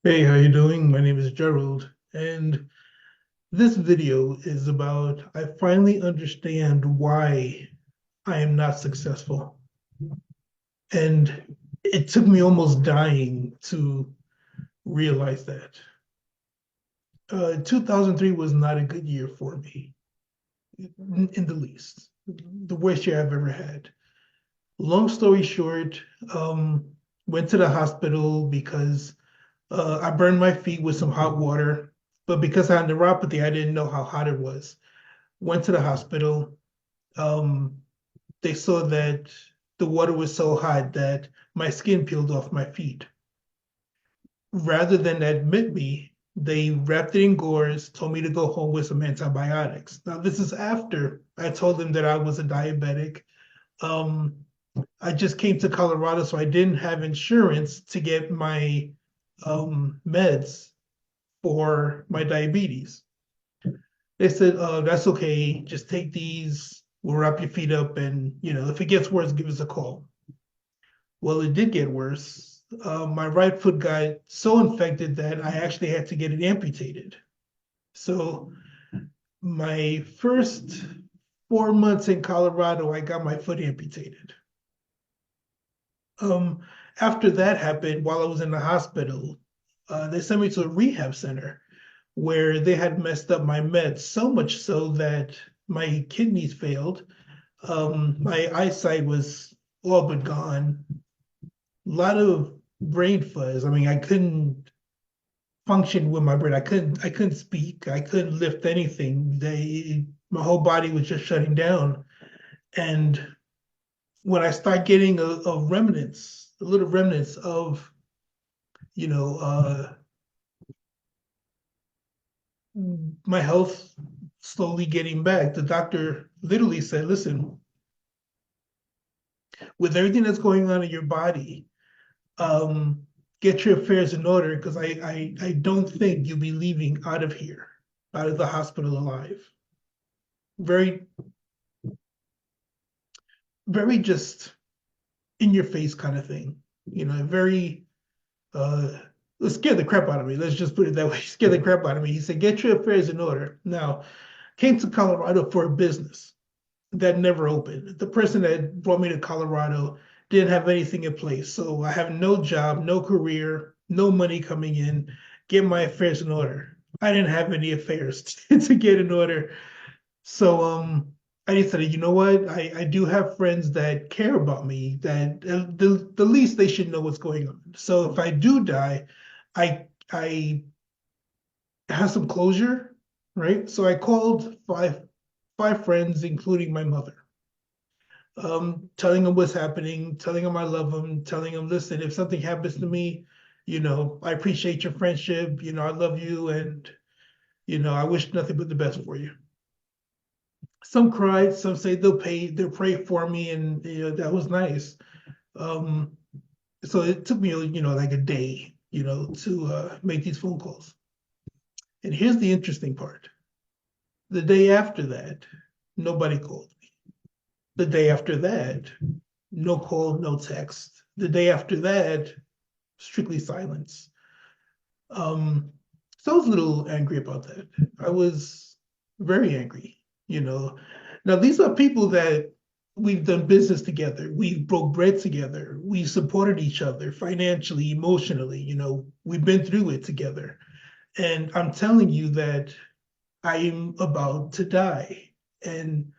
Hey, how you doing? My name is Gerald, and this video is about I finally understand why I am not successful. And it took me almost dying to realize that. 2003 was not a good year for me, in the least. The worst year I've ever had. Long story short, um, went to the hospital because I burned my feet with some hot water, but because I had neuropathy, I didn't know how hot it was. Went to the hospital. Um, they saw that the water was so hot that my skin peeled off my feet. Rather than admit me, they wrapped it in gauze, told me to go home with some antibiotics. Now, this is after I told them that I was a diabetic. Um, I just came to Colorado, so I didn't have insurance to get my meds for my diabetes. They said, that's okay. Just take these. We'll wrap your feet up. And, if it gets worse, give us a call. Well, it did get worse. My right foot got so infected that I actually had to get it amputated. So, my first 4 months in Colorado, I got my foot amputated. Um, After that happened, while I was in the hospital, they sent me to a rehab center where they had messed up my meds so much so that my kidneys failed. My eyesight was all but gone. A lot of brain fuzz. I mean, I couldn't function with my brain. I couldn't speak. I couldn't lift anything. My whole body was just shutting down. And when I start getting a little remnants of, you know, my health slowly getting back, the doctor literally said, listen, with everything that's going on in your body, um, get your affairs in order because I don't think you'll be leaving out of here, out of the hospital alive. Very, very just in your face kind of thing. Very uh scared the crap out of me. Let's just put it that way. Scared the crap out of me. He said, get your affairs in order. Now, came to Colorado for a business that never opened. The person that brought me to Colorado didn't have anything in place. So I have no job, no career, no money coming in, get my affairs in order. I didn't have any affairs to get in order. So I decided, you know what? I do have friends that care about me, that the least they should know what's going on. So if I do die, I have some closure, right? So I called five friends, including my mother, telling them what's happening, telling them I love them, telling them, listen, if something happens to me, I appreciate your friendship, I love you, and I wish nothing but the best for you. Some cried, some say they'll pray for me, and that was nice. Um, so it took me, like a day, to make these phone calls. And here's the interesting part: the day after that, nobody called me. The day after that, no call, no text. The day after that, strictly silence. Um, so I was a little angry about that. I was very angry, you know. Now, these are people that we've done business together. We've broke bread together. We supported each other financially, emotionally, we've been through it together. And I'm telling you that I'm about to die. And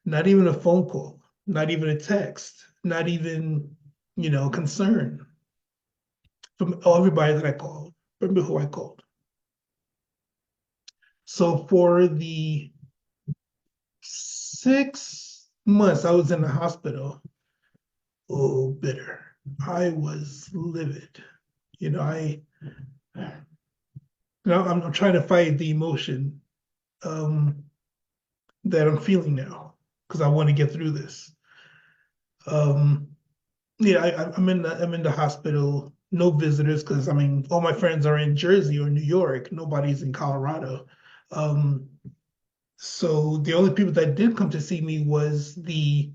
not even a phone call, not even a text, not even, concern from everybody that I called. Remember who I called. So for the 6 months I was in the hospital, oh, bitter. I was livid. You know, I, I'm trying to fight the emotion um, that I'm feeling now because I want to get through this. Um, yeah, I'm in the hospital. No visitors because I mean all my friends are in Jersey or New York. Nobody's in Colorado. Um, So the only people that did come to see me was the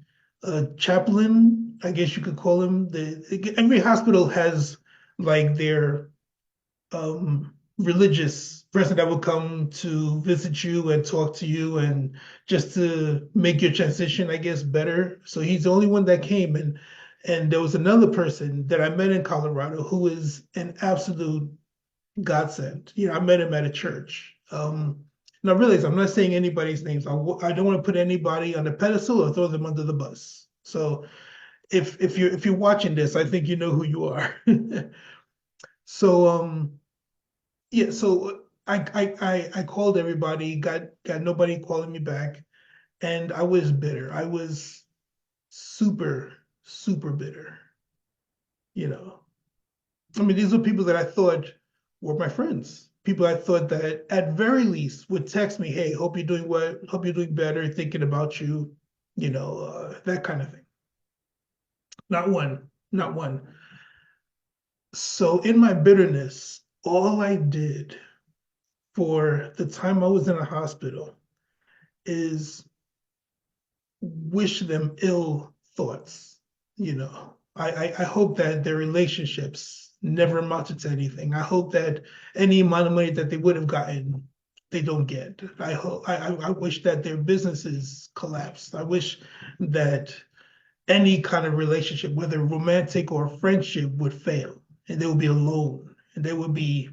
chaplain, I guess you could call him. Every hospital has like their religious person that would come to visit you and talk to you and just to make your transition, I guess, better. So he's the only one that came. And there was another person that I met in Colorado who is an absolute godsend. I met him at a church. Now, realize I'm not saying anybody's names. I don't want to put anybody on a pedestal or throw them under the bus. So if you're watching this, I think you know who you are. So yeah, so I called everybody, got nobody calling me back, and I was bitter. I was super, super bitter. You know, I mean, these were people that I thought were my friends. People I thought that at very least would text me, "Hey, hope you're doing well. Hope you're doing better. Thinking about you." That kind of thing. Not one, not one. So in my bitterness, all I did for the time I was in a hospital is wish them ill thoughts. I hope that their relationships never amounted to anything. I hope that any amount of money that they would have gotten, they don't get. I wish that their businesses collapsed. I wish that any kind of relationship, whether romantic or friendship, would fail and they would be alone and they would be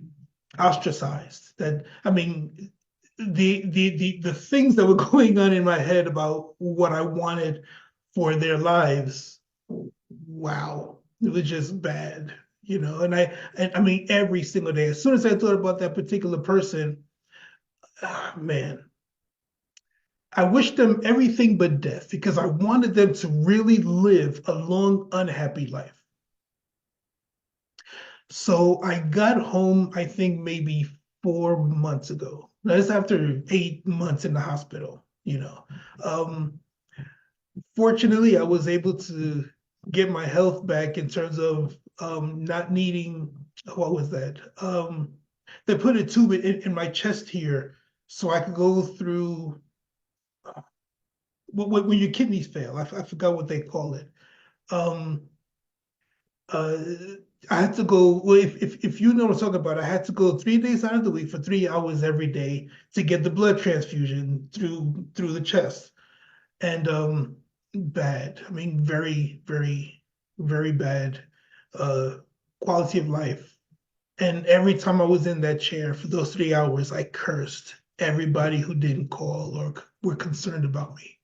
ostracized. That I mean, the things that were going on in my head about what I wanted for their lives, wow, it was just bad, and I mean every single day. As soon as I thought about that particular person, man, I wished them everything but death because I wanted them to really live a long, unhappy life. So I got home, I think maybe 4 months ago. That's after 8 months in the hospital. Um, Fortunately, I was able to get my health back in terms of not needing, what was that? They put a tube in my chest here so I could go through when your kidneys fail. I forgot what they call it. Um, uh, I had to go. Well, if you know what I'm talking about, I had to go 3 days out of the week for 3 hours every day to get the blood transfusion through the chest, and bad. I mean, very, very, very bad uh, quality of life. And every time I was in that chair for those 3 hours, I cursed everybody who didn't call or were concerned about me.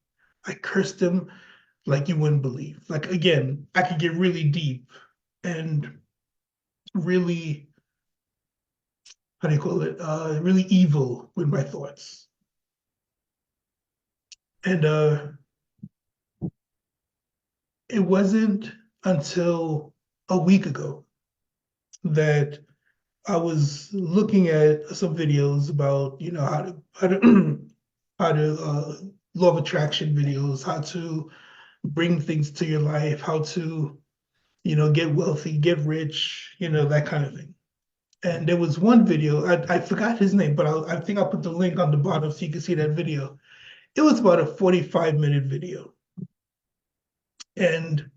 I cursed them like you wouldn't believe. Like again, I could get really deep and really, how do you call it? Really evil with my thoughts. And it wasn't until a week ago that I was looking at some videos about, how to how to law of attraction videos, how to bring things to your life, how to, get wealthy, get rich, that kind of thing. And there was one video, I forgot his name, but I think I'll put the link on the bottom so you can see that video. It was about a 45-minute video. And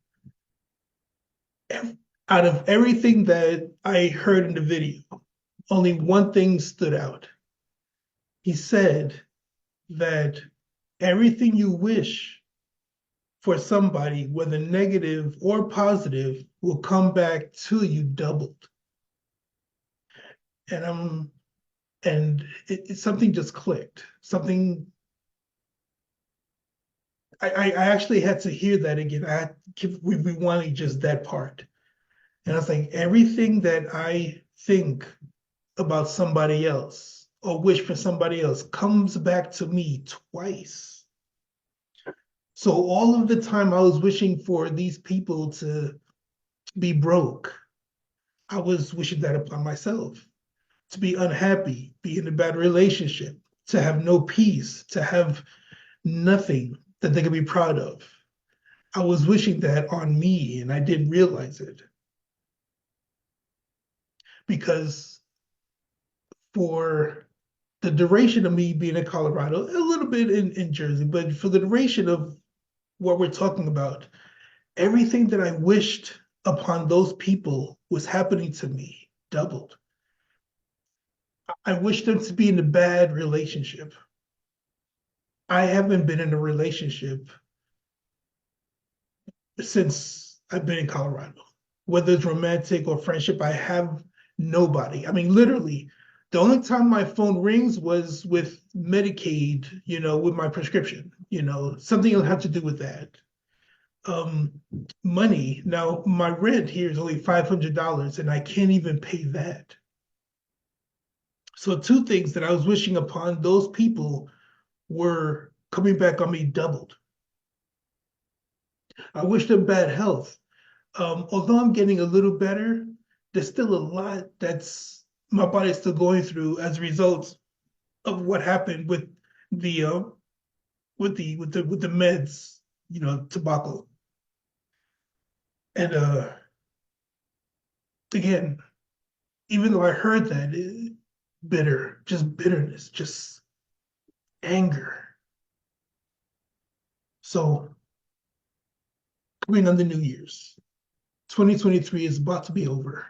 out of everything that I heard in the video, only one thing stood out. He said that everything you wish for somebody, whether negative or positive, will come back to you doubled. And something just clicked. Something I actually had to hear that again. I had to keep rewinding just that part. And I was like, everything that I think about somebody else or wish for somebody else comes back to me twice. So all of the time I was wishing for these people to be broke, I was wishing that upon myself, to be unhappy, be in a bad relationship, to have no peace, to have nothing that they could be proud of. I was wishing that on me and I didn't realize it because for the duration of me being in Colorado, a little bit in Jersey, but for the duration of what we're talking about, everything that I wished upon those people was happening to me doubled. I wish them to be in a bad relationship. I haven't been in a relationship since I've been in Colorado. Whether it's romantic or friendship, I have nobody. I mean, literally, the only time my phone rings was with Medicaid, with my prescription, something will have to do with that. Um, Money. Now, my rent here is only $500 and I can't even pay that. So, two things that I was wishing upon those people were coming back on me doubled. I wish them bad health. Although I'm getting a little better, there's still a lot that's my body's still going through as a result of what happened with the with the meds, tobacco. And again, even though I heard that, bitter, just bitterness, just anger. So coming on the New Year's, 2023 is about to be over.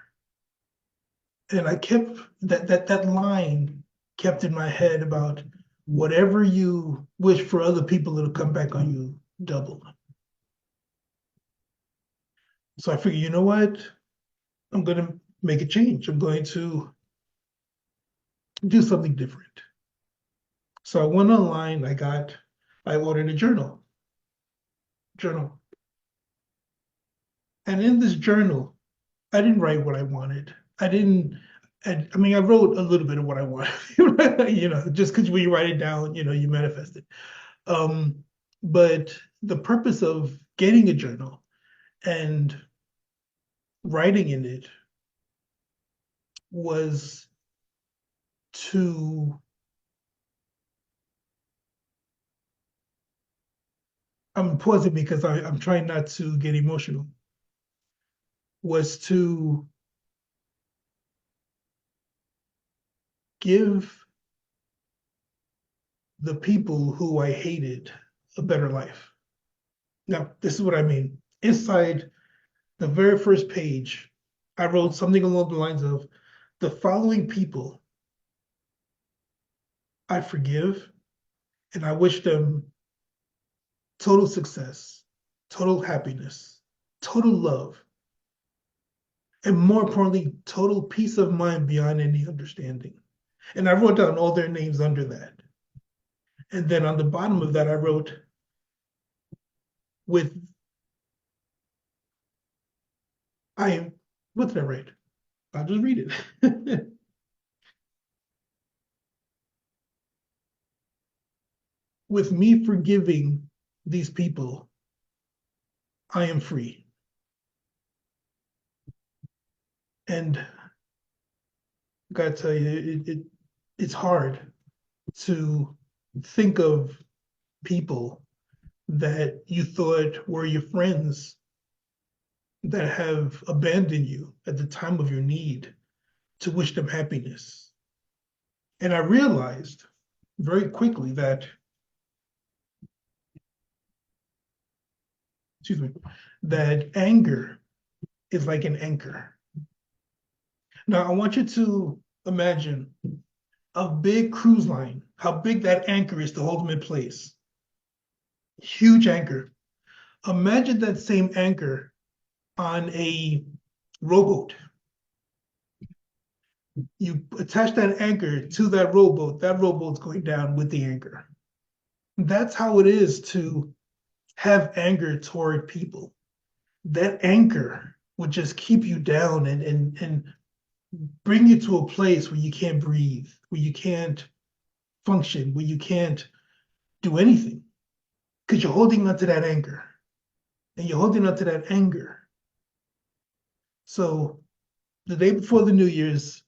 And I kept that line kept in my head about whatever you wish for other people, it'll come back on you double. So I figured, you know what? I'm gonna make a change. I'm going to do something different. So I went online, I ordered a journal. And in this journal, I didn't write what I wanted. I didn't, I mean, I wrote a little bit of what I wanted, just because when you write it down, you manifest it. Um, but the purpose of getting a journal and writing in it was to, I'm pausing because I'm trying not to get emotional, was to give the people who I hated a better life. Now, this is what I mean. Inside the very first page, I wrote something along the lines of the following people I forgive and I wish them total success, total happiness, total love, and more importantly, total peace of mind beyond any understanding. And I wrote down all their names under that. And then on the bottom of that, I wrote, with I, what did I write? I'll just read it. With me forgiving these people, I am free. And I gotta tell you, it's hard to think of people that you thought were your friends that have abandoned you at the time of your need to wish them happiness. And I realized very quickly that, excuse me, that anger is like an anchor. Now, I want you to imagine a big cruise line, how big that anchor is to hold them in place. Huge anchor. Imagine that same anchor on a rowboat. You attach that anchor to that rowboat's going down with the anchor. That's how it is to have anger toward people. That anchor would just keep you down and bring you to a place where you can't breathe, where you can't function, where you can't do anything because you're holding onto that anchor and you're holding onto that anger. So the day before the New Year's,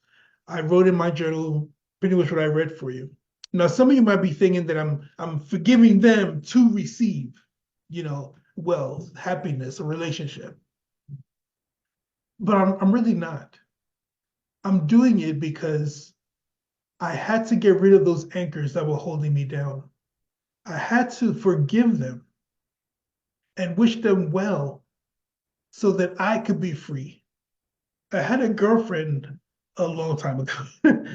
I wrote in my journal pretty much what I read for you. Now, some of you might be thinking that I'm forgiving them to receive, wealth, happiness, a relationship. But I'm really not. I'm doing it because I had to get rid of those anchors that were holding me down. I had to forgive them and wish them well so that I could be free. I had a girlfriend a long time ago,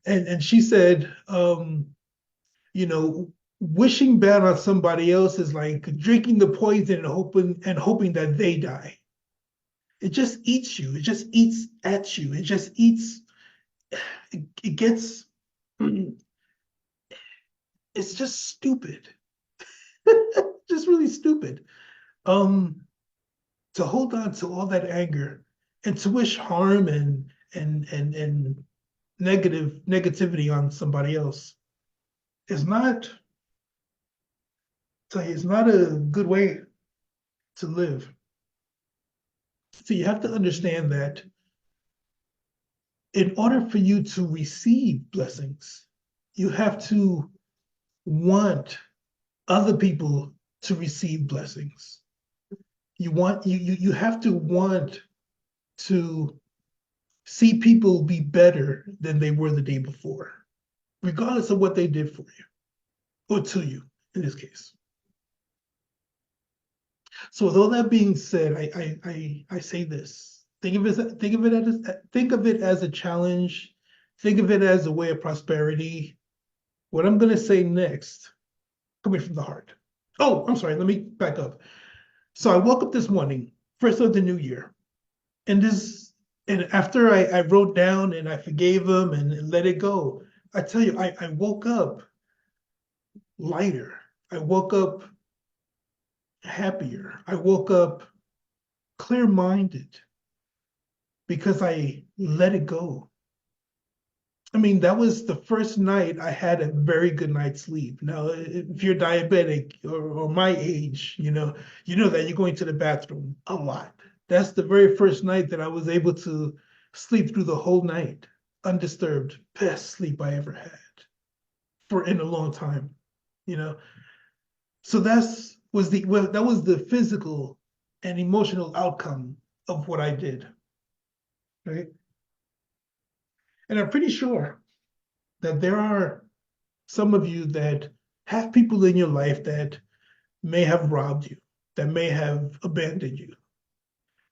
And she said, you know, wishing bad on somebody else is like drinking the poison and hoping that they die. It just eats you. It just eats at you. It just eats. It gets. It's just stupid. Just really stupid. Um, to hold on to all that anger and to wish harm and negativity on somebody else is not. Tell you, it's not a good way to live. So you have to understand that in order for you to receive blessings, you have to want other people to receive blessings. You have to want to see people be better than they were the day before, regardless of what they did for you or to you in this case. So with all that being said, I say this. Think of it as a challenge. Think of it as a way of prosperity. What I'm gonna say next, coming from the heart. Oh, I'm sorry, let me back up. So I woke up this morning, first of the new year, and after I wrote down and I forgave him and let it go, I tell you, I woke up lighter. I woke up happier. I woke up clear-minded because I let it go. I mean, that was the first night I had a very good night's sleep. Now, if you're diabetic or my age, you know that you're going to the bathroom a lot. That's the very first night that I was able to sleep through the whole night, undisturbed. Best sleep I ever had for in a long time, you know. So that was the physical and emotional outcome of what I did, right? And I'm pretty sure that there are some of you that have people in your life that may have robbed you, that may have abandoned you,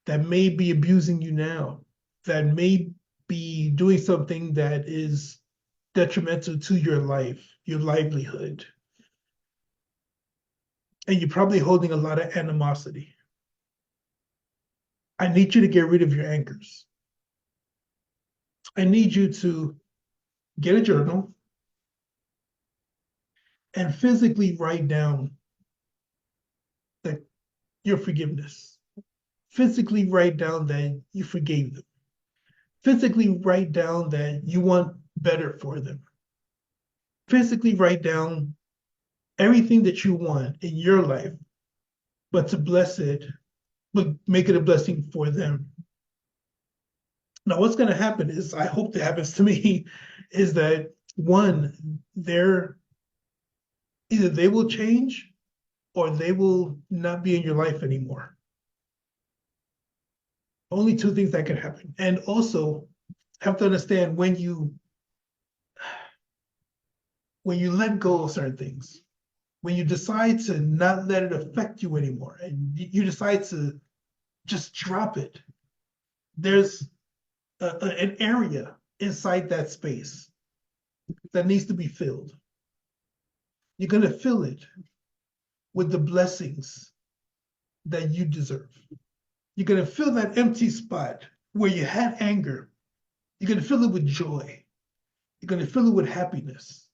that may be abusing you now, that may be doing something that is detrimental to your life, your livelihood. And you're probably holding a lot of animosity. I need you to get rid of your anchors. I need you to get a journal and physically write down that your forgiveness. Physically write down that you forgave them. Physically write down that you want better for them. Physically write down everything that you want in your life, but to bless it, but make it a blessing for them. Now, what's going to happen is, I hope that happens to me, is that one, either they will change or they will not be in your life anymore. Only two things that can happen. And also have to understand when you let go of certain things, when you decide to not let it affect you anymore, and you decide to just drop it, there's an area inside that space that needs to be filled. You're going to fill it with the blessings that you deserve. You're going to fill that empty spot where you had anger. You're going to fill it with joy. You're going to fill it with happiness.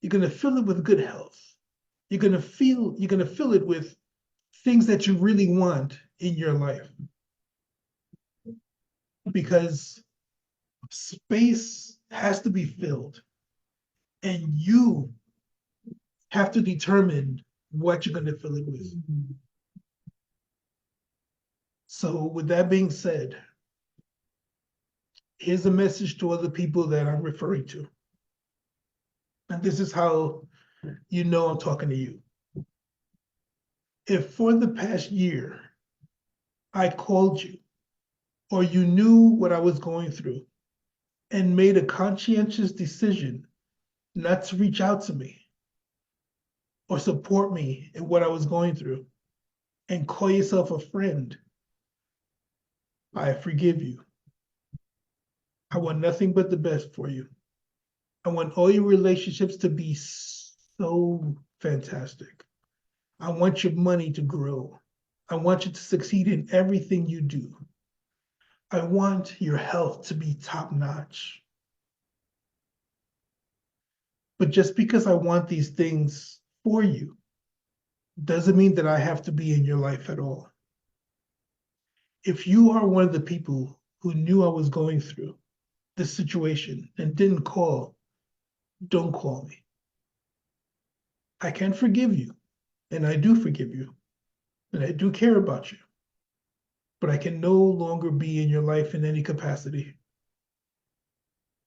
You're going to fill it with good health. You're going to fill it with things that you really want in your life. Because space has to be filled, and you have to determine what you're going to fill it with. So, with that being said, here's a message to other people that I'm referring to. And this is how you know I'm talking to you. If for the past year I called you, or you knew what I was going through and made a conscientious decision not to reach out to me or support me in what I was going through and call yourself a friend, I forgive you. I want nothing but the best for you. I want all your relationships to be so fantastic. I want your money to grow. I want you to succeed in everything you do. I want your health to be top notch. But just because I want these things for you doesn't mean that I have to be in your life at all. If you are one of the people who knew I was going through this situation and didn't call, don't call me. I can forgive you, and I do forgive you, and I do care about you, but I can no longer be in your life in any capacity.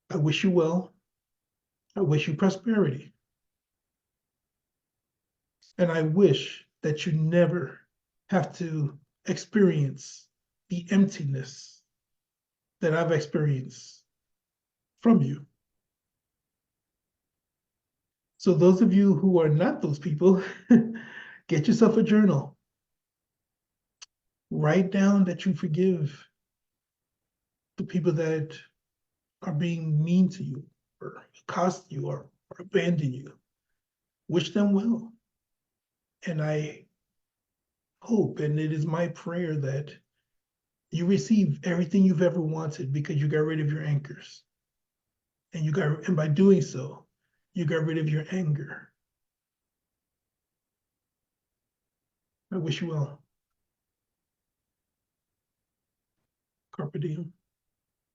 I wish you well. I wish you prosperity. And I wish that you never have to experience the emptiness that I've experienced from you. So, those of you who are not those people, get yourself a journal. Write down that you forgive the people that are being mean to you or cost you or abandon you. Wish them well. And I hope, and it is my prayer, that you receive everything you've ever wanted because you got rid of your anchors. And by doing so, you got rid of your anger. I wish you well. Carpe diem.